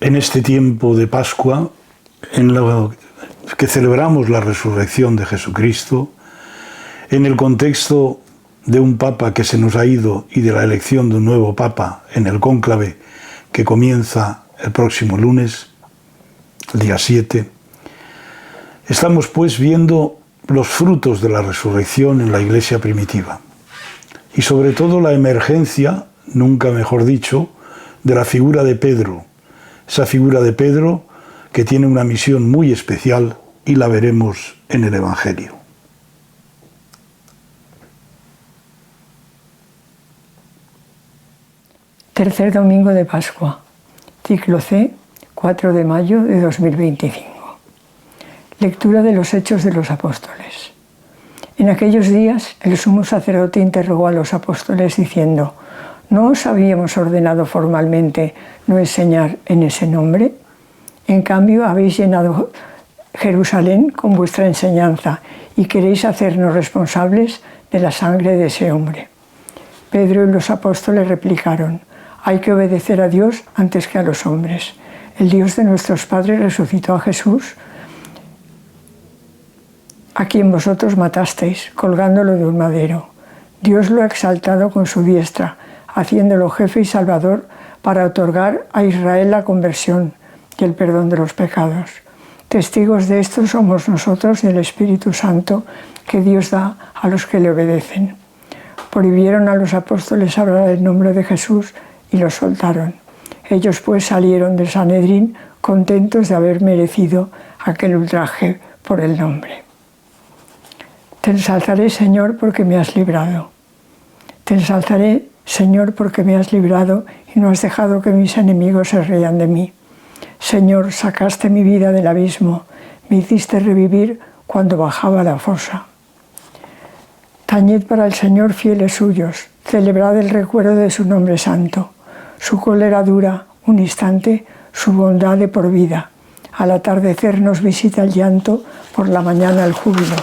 En este tiempo de Pascua, en lo que celebramos la resurrección de Jesucristo, en el contexto de un Papa que se nos ha ido y de la elección de un nuevo Papa en el cónclave que comienza el próximo lunes, el día 7, estamos pues viendo los frutos de la resurrección en la Iglesia primitiva y sobre todo la emergencia, nunca mejor dicho, de la figura de Pedro, esa figura de Pedro que tiene una misión muy especial y la veremos en el Evangelio. Tercer domingo de Pascua, ciclo C, 4 de mayo de 2025. Lectura de los Hechos de los Apóstoles. En aquellos días el sumo sacerdote interrogó a los apóstoles diciendo: ¿No os habíamos ordenado formalmente no enseñar en ese nombre? En cambio habéis llenado Jerusalén con vuestra enseñanza y queréis hacernos responsables de la sangre de ese hombre. Pedro y los apóstoles replicaron: hay que obedecer a Dios antes que a los hombres. El Dios de nuestros padres resucitó a Jesús, a quien vosotros matasteis, colgándolo de un madero. Dios lo ha exaltado con su diestra, haciéndolo jefe y salvador para otorgar a Israel la conversión y el perdón de los pecados. Testigos de esto somos nosotros y el Espíritu Santo que Dios da a los que le obedecen. Prohibieron a los apóstoles hablar el nombre de Jesús y los soltaron. Ellos pues salieron del Sanedrín contentos de haber merecido aquel ultraje por el nombre. Te ensalzaré, Señor, porque me has librado. Te ensalzaré, Señor, porque me has librado y no has dejado que mis enemigos se rían de mí. Señor, sacaste mi vida del abismo, me hiciste revivir cuando bajaba a la fosa. Tañed para el Señor fieles suyos, celebrad el recuerdo de su nombre santo. Su cólera dura un instante, su bondad de por vida. Al atardecer nos visita el llanto, por la mañana el júbilo.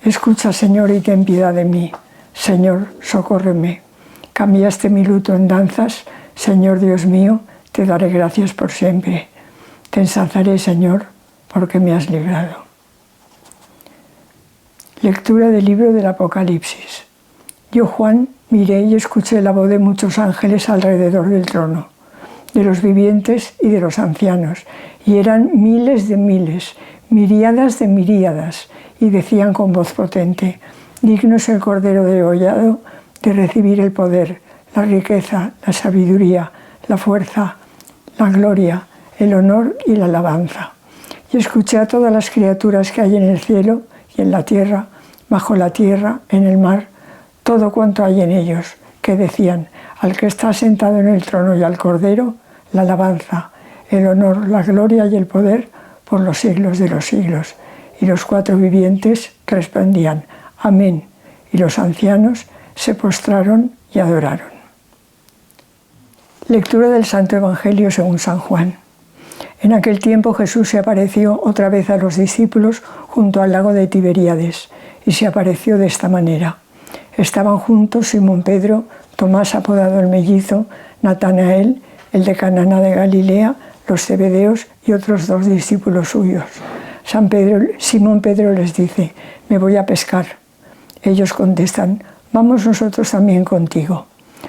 Escucha, Señor, y ten piedad de mí. Señor, socórreme. Cambiaste mi luto en danzas. Señor Dios mío, te daré gracias por siempre. Te ensalzaré, Señor, porque me has librado. Lectura del libro del Apocalipsis. Yo, Juan, miré y escuché la voz de muchos ángeles alrededor del trono, de los vivientes y de los ancianos, y eran miles de miles, miríadas de miríadas, y decían con voz potente: digno es el Cordero degollado de recibir el poder, la riqueza, la sabiduría, la fuerza, la gloria, el honor y la alabanza. Y escuché a todas las criaturas que hay en el cielo y en la tierra, bajo la tierra, en el mar, todo cuanto hay en ellos, que decían: al que está sentado en el trono y al Cordero, la alabanza, el honor, la gloria y el poder por los siglos de los siglos. Y los cuatro vivientes respondían: amén. Y los ancianos se postraron y adoraron. Lectura del Santo Evangelio según San Juan. En aquel tiempo Jesús se apareció otra vez a los discípulos junto al lago de Tiberíades, y se apareció de esta manera. Estaban juntos Simón Pedro, Tomás apodado el mellizo, Natanael, el de Cananá de Galilea, los Zebedeos y otros dos discípulos suyos. Simón Pedro les dice: me voy a pescar. Ellos contestan: vamos nosotros también contigo.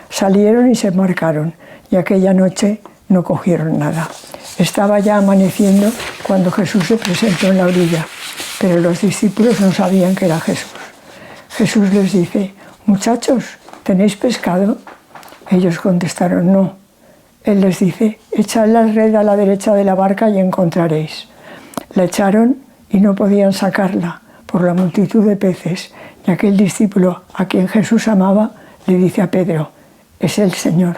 Salieron y se embarcaron, y aquella noche no cogieron nada. Estaba ya amaneciendo cuando Jesús se presentó en la orilla, pero los discípulos no sabían que era Jesús. Jesús les dice: muchachos, ¿tenéis pescado? Ellos contestaron: no. Él les dice: echad la red a la derecha de la barca y encontraréis. La echaron y no podían sacarla por la multitud de peces, y aquel discípulo a quien Jesús amaba le dice a Pedro: es el Señor.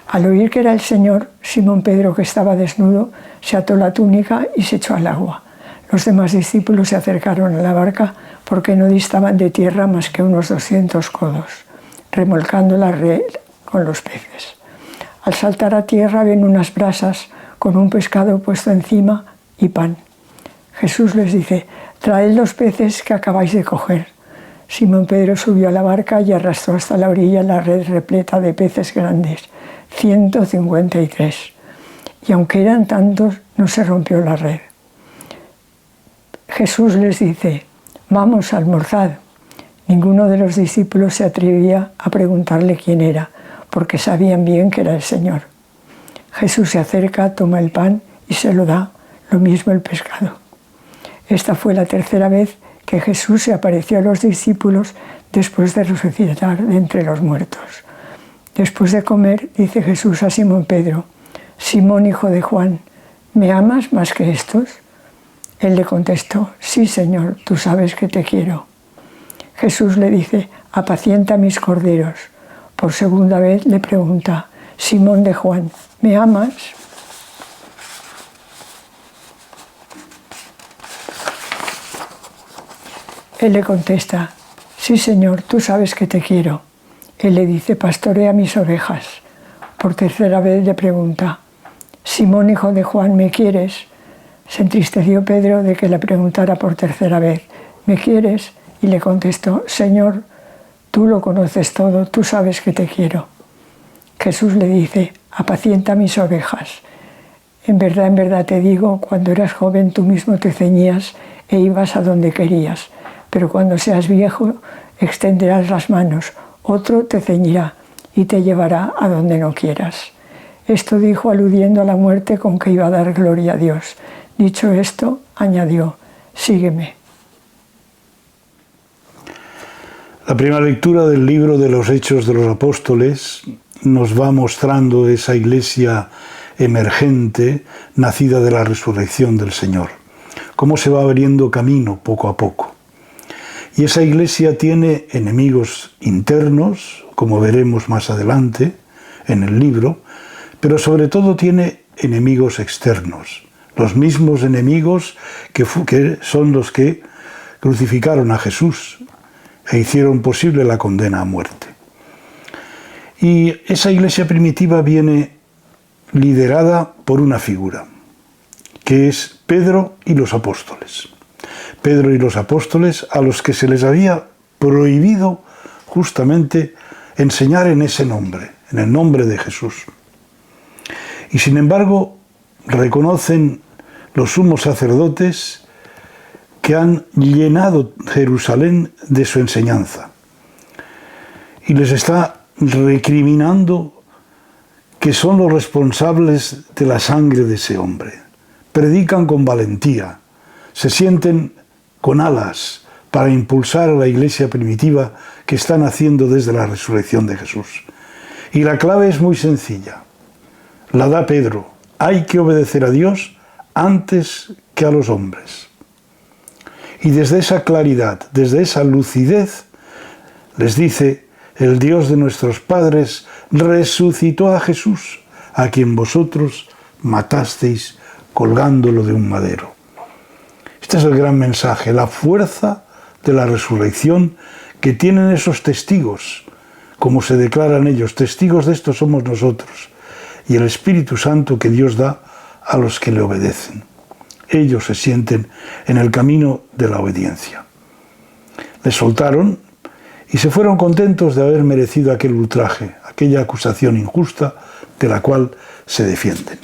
Al oír que era el Señor, Simón Pedro, que estaba desnudo, se ató la túnica y se echó al agua. Los demás discípulos se acercaron a la barca porque no distaban de tierra más que unos 200 codos, remolcando la red con los peces. Al saltar a tierra ven unas brasas con un pescado puesto encima y pan. Jesús les dice: traed los peces que acabáis de coger. Simón Pedro subió a la barca y arrastró hasta la orilla la red repleta de peces grandes, 153. y aunque eran tantos, no se rompió la red. Jesús les dice: vamos, almorzad. Ninguno de los discípulos se atrevía a preguntarle quién era, porque sabían bien que era el Señor. Jesús se acerca, toma el pan y se lo da, lo mismo el pescado. Esta fue la tercera vez que Jesús se apareció a los discípulos después de resucitar de entre los muertos. Después de comer, dice Jesús a Simón Pedro: Simón, hijo de Juan, ¿me amas más que estos? Él le contestó: sí, Señor, tú sabes que te quiero. Jesús le dice: apacienta mis corderos. Por segunda vez le pregunta: Simón de Juan, ¿me amas? Él le contesta: sí, Señor, tú sabes que te quiero. Él le dice: pastorea mis ovejas. Por tercera vez le pregunta: Simón, hijo de Juan, ¿me quieres? Se entristeció Pedro de que le preguntara por tercera vez: ¿me quieres? Y le contestó: Señor, tú lo conoces todo, tú sabes que te quiero. Jesús le dice: apacienta mis ovejas. En verdad te digo, cuando eras joven tú mismo te ceñías e ibas a donde querías, pero cuando seas viejo extenderás las manos, otro te ceñirá y te llevará a donde no quieras. Esto dijo aludiendo a la muerte con que iba a dar gloria a Dios. Dicho esto, añadió: sígueme. La primera lectura del libro de los Hechos de los Apóstoles nos va mostrando esa iglesia emergente, nacida de la resurrección del Señor, cómo se va abriendo camino poco a poco. Y esa iglesia tiene enemigos internos, como veremos más adelante en el libro, pero sobre todo tiene enemigos externos, los mismos enemigos que son los que crucificaron a Jesús e hicieron posible la condena a muerte. Y esa iglesia primitiva viene liderada por una figura, que es Pedro y los apóstoles. Pedro y los apóstoles, a los que se les había prohibido justamente enseñar en ese nombre, en el nombre de Jesús. Y sin embargo, reconocen los sumos sacerdotes que han llenado Jerusalén de su enseñanza. Y les está recriminando que son los responsables de la sangre de ese hombre. Predican con valentía, se sienten con alas para impulsar a la iglesia primitiva que está naciendo desde la resurrección de Jesús. Y la clave es muy sencilla, la da Pedro: hay que obedecer a Dios antes que a los hombres. Y desde esa claridad, desde esa lucidez, les dice: el Dios de nuestros padres resucitó a Jesús, a quien vosotros matasteis colgándolo de un madero. Este es el gran mensaje, la fuerza de la resurrección que tienen esos testigos, como se declaran ellos: testigos de esto somos nosotros, y el Espíritu Santo que Dios da a los que le obedecen. Ellos se sienten en el camino de la obediencia. Les soltaron y se fueron contentos de haber merecido aquel ultraje, aquella acusación injusta de la cual se defienden.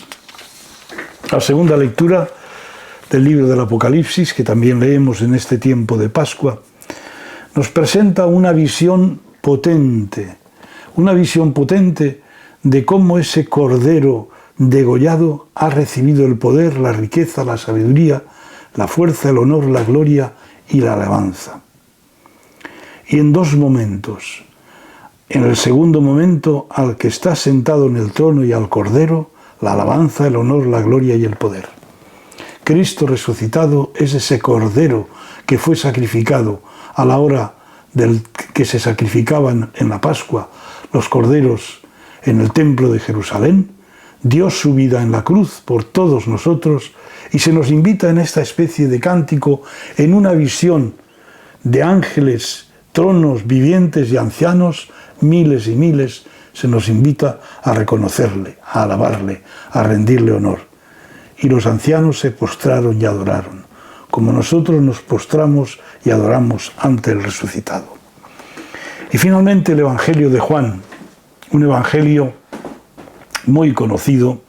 La segunda lectura del libro del Apocalipsis, que también leemos en este tiempo de Pascua, nos presenta una visión potente de cómo ese cordero degollado ha recibido el poder, la riqueza, la sabiduría, la fuerza, el honor, la gloria y la alabanza. Y en dos momentos: en el segundo momento, al que está sentado en el trono y al cordero, la alabanza, el honor, la gloria y el poder. Cristo resucitado es ese cordero que fue sacrificado a la hora del que se sacrificaban en la Pascua los corderos en el templo de Jerusalén. Dio su vida en la cruz por todos nosotros y se nos invita en esta especie de cántico, en una visión de ángeles, tronos vivientes y ancianos, miles y miles, se nos invita a reconocerle, a alabarle, a rendirle honor. Y los ancianos se postraron y adoraron, como nosotros nos postramos y adoramos ante el resucitado. Y finalmente el Evangelio de Juan, un evangelio muy conocido,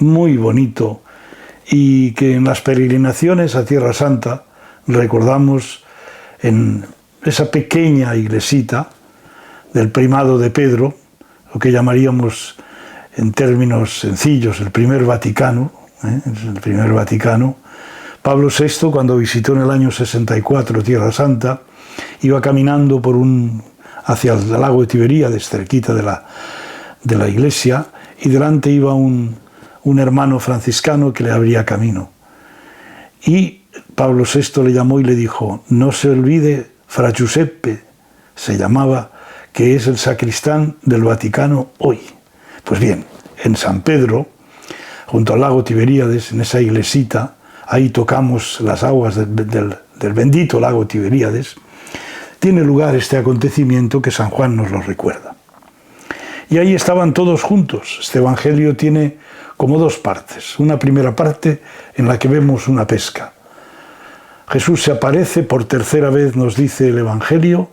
muy bonito y que en las peregrinaciones a Tierra Santa recordamos en esa pequeña iglesita del primado de Pedro, lo que llamaríamos en términos sencillos el primer Vaticano, el primer Vaticano. Pablo VI, cuando visitó en el año 64 Tierra Santa, iba caminando hacia el lago de Tiberíades, cerquita de la iglesia, y delante iba un hermano franciscano que le abría camino. Y Pablo VI le llamó y le dijo: no se olvide, Fra Giuseppe, se llamaba, que es el sacristán del Vaticano hoy. Pues bien, en San Pedro, junto al lago Tiberíades, en esa iglesita, ahí tocamos las aguas del bendito lago Tiberíades, tiene lugar este acontecimiento que San Juan nos lo recuerda. Y ahí estaban todos juntos. Este evangelio tiene como dos partes. Una primera parte en la que vemos una pesca. Jesús se aparece por tercera vez, nos dice el evangelio,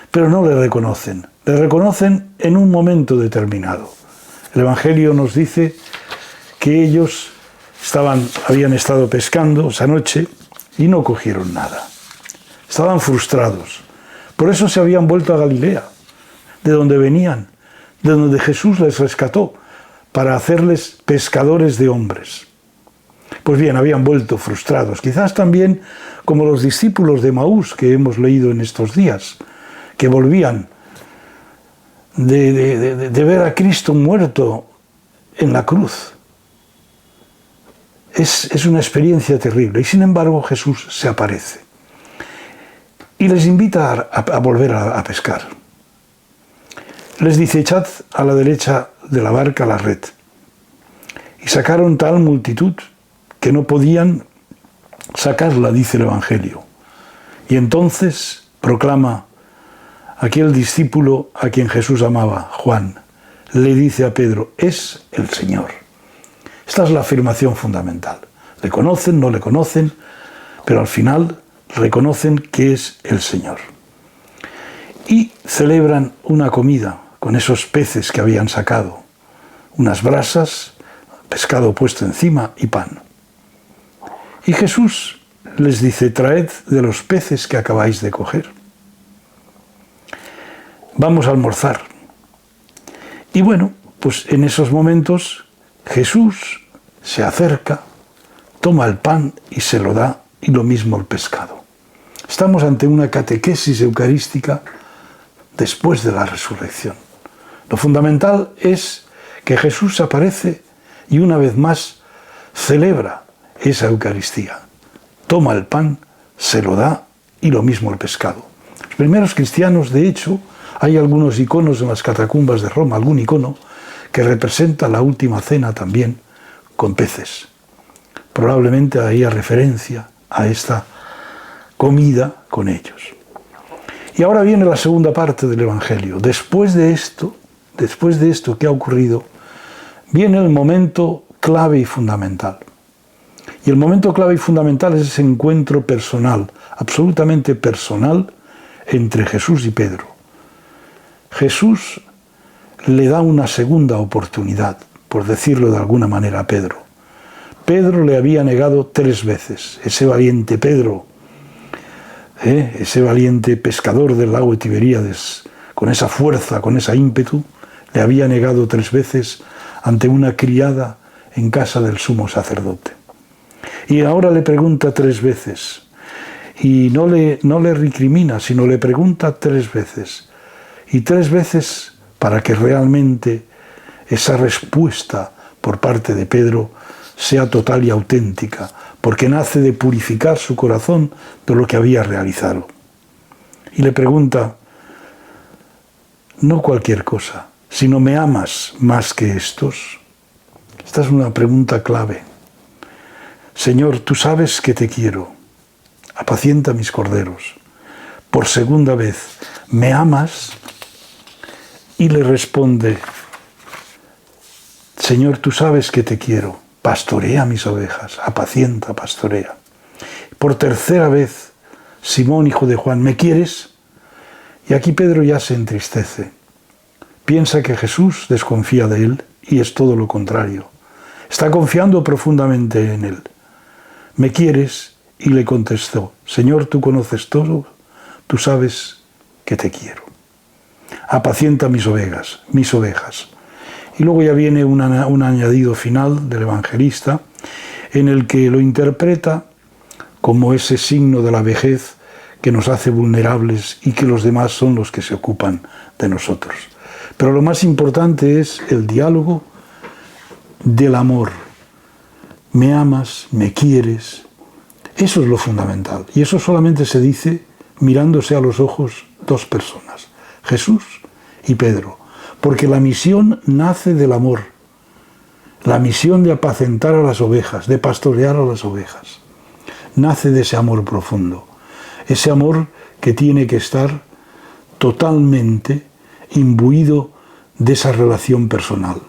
pero no le reconocen. Le reconocen en un momento determinado. El evangelio nos dice que ellos habían estado pescando esa noche y no cogieron nada. Estaban frustrados. Por eso se habían vuelto a Galilea, de donde venían, de donde Jesús les rescató, para hacerles pescadores de hombres. Pues bien, habían vuelto frustrados, quizás también como los discípulos de Emaús que hemos leído en estos días, que volvían de ver a Cristo muerto en la cruz. Es una experiencia terrible y sin embargo Jesús se aparece y les invita a volver a pescar. Les dice: echad a la derecha de la barca la red. Y sacaron tal multitud que no podían sacarla, dice el Evangelio. Y entonces proclama aquel discípulo a quien Jesús amaba, Juan, le dice a Pedro: es el Señor. Esta es la afirmación fundamental. Le conocen, no le conocen, pero al final reconocen que es el Señor. Y celebran una comida con esos peces que habían sacado, unas brasas, pescado puesto encima y pan. Y Jesús les dice: traed de los peces que acabáis de coger. Vamos a almorzar. Y bueno, pues en esos momentos Jesús se acerca, toma el pan y se lo da, y lo mismo el pescado. Estamos ante una catequesis eucarística después de la resurrección. Lo fundamental es que Jesús aparece y una vez más celebra esa Eucaristía. Toma el pan, se lo da, y lo mismo el pescado. Los primeros cristianos, de hecho, hay algunos iconos en las catacumbas de Roma, algún icono que representa la última cena también con peces. Probablemente haya referencia a esta comida con ellos. Y ahora viene la segunda parte del Evangelio. Después de esto que ha ocurrido, viene el momento clave y fundamental. Y el momento clave y fundamental es ese encuentro personal, absolutamente personal, entre Jesús y Pedro. Jesús le da una segunda oportunidad, por decirlo de alguna manera, a Pedro. Pedro le había negado 3 veces. Ese valiente Pedro, ese valiente pescador del lago de Tiberíades, con esa fuerza, con ese ímpetu, le había negado 3 veces ante una criada en casa del sumo sacerdote. Y ahora le pregunta 3 veces. Y no le recrimina, sino le pregunta 3 veces. Y 3 veces para que realmente esa respuesta por parte de Pedro sea total y auténtica, porque nace de purificar su corazón de lo que había realizado. Y le pregunta: no cualquier cosa, sino ¿me amas más que estos? Esta es una pregunta clave. Señor, tú sabes que te quiero, apacienta mis corderos. Por segunda vez, ¿me amas? Y le responde: Señor, tú sabes que te quiero, pastorea mis ovejas, apacienta, pastorea. Por tercera vez, Simón, hijo de Juan, ¿me quieres? Y aquí Pedro ya se entristece. Piensa que Jesús desconfía de él y es todo lo contrario. Está confiando profundamente en Él. ¿Me quieres? Y le contestó, Señor, tú conoces todo, tú sabes que te quiero. Apacienta mis ovejas. Y luego ya viene un añadido final del evangelista en el que lo interpreta como ese signo de la vejez que nos hace vulnerables y que los demás son los que se ocupan de nosotros. Pero lo más importante es el diálogo del amor. Me amas, me quieres. Eso es lo fundamental. Y eso solamente se dice mirándose a los ojos dos personas, Jesús y Pedro. Porque la misión nace del amor. La misión de apacentar a las ovejas, de pastorear a las ovejas, nace de ese amor profundo. Ese amor que tiene que estar totalmente imbuido de esa relación personal.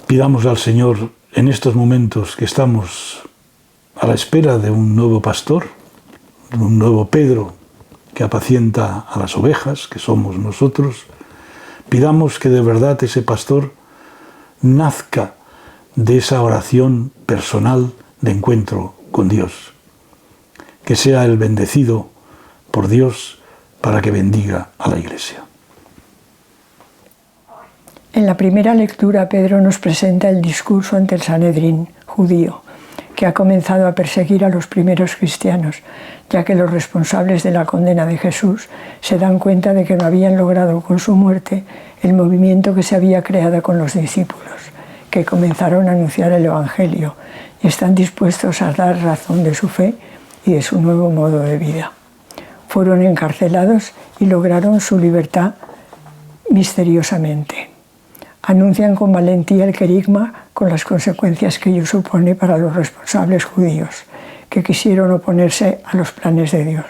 Pidamos al Señor en estos momentos que estamos a la espera de un nuevo pastor, de un nuevo Pedro que apacienta a las ovejas, que somos nosotros. Pidamos que de verdad ese pastor nazca de esa oración personal de encuentro con Dios. Que sea el bendecido por Dios para que bendiga a la Iglesia. En la primera lectura, Pedro nos presenta el discurso ante el Sanedrín judío, que ha comenzado a perseguir a los primeros cristianos, ya que los responsables de la condena de Jesús se dan cuenta de que no habían logrado con su muerte el movimiento que se había creado con los discípulos, que comenzaron a anunciar el Evangelio y están dispuestos a dar razón de su fe y de su nuevo modo de vida. Fueron encarcelados y lograron su libertad misteriosamente. Anuncian con valentía el querigma con las consecuencias que ello supone para los responsables judíos, que quisieron oponerse a los planes de Dios.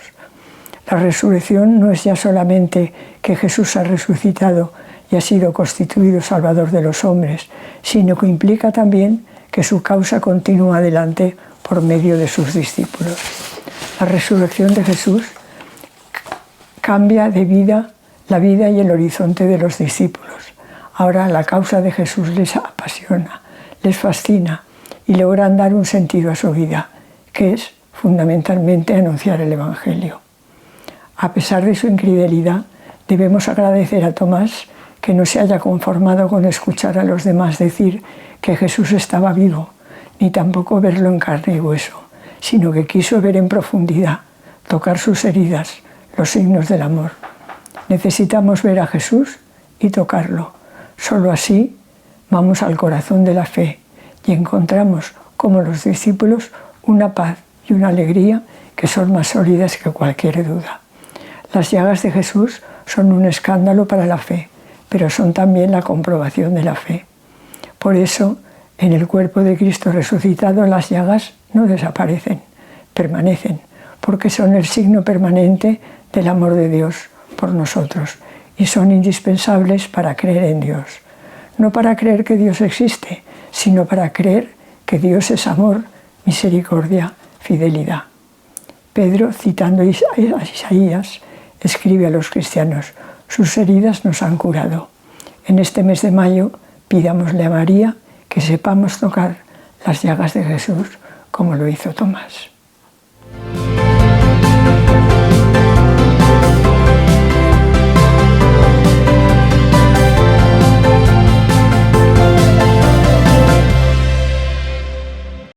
La resurrección no es ya solamente que Jesús ha resucitado y ha sido constituido Salvador de los hombres, sino que implica también que su causa continúa adelante por medio de sus discípulos. La resurrección de Jesús cambia de vida la vida y el horizonte de los discípulos. Ahora la causa de Jesús les apasiona, les fascina y logran dar un sentido a su vida, que es fundamentalmente anunciar el Evangelio. A pesar de su infidelidad, debemos agradecer a Tomás que no se haya conformado con escuchar a los demás decir que Jesús estaba vivo, ni tampoco verlo en carne y hueso, sino que quiso ver en profundidad, tocar sus heridas, los signos del amor. Necesitamos ver a Jesús y tocarlo. Solo así vamos al corazón de la fe y encontramos, como los discípulos, una paz y una alegría que son más sólidas que cualquier duda. Las llagas de Jesús son un escándalo para la fe, pero son también la comprobación de la fe. Por eso, en el cuerpo de Cristo resucitado, las llagas no desaparecen, permanecen, porque son el signo permanente del amor de Dios por nosotros y son indispensables para creer en Dios. No para creer que Dios existe, sino para creer que Dios es amor, misericordia, fidelidad. Pedro, citando a Isaías, escribe a los cristianos: sus heridas nos han curado. En este mes de mayo, pidámosle a María que sepamos tocar las llagas de Jesús como lo hizo Tomás.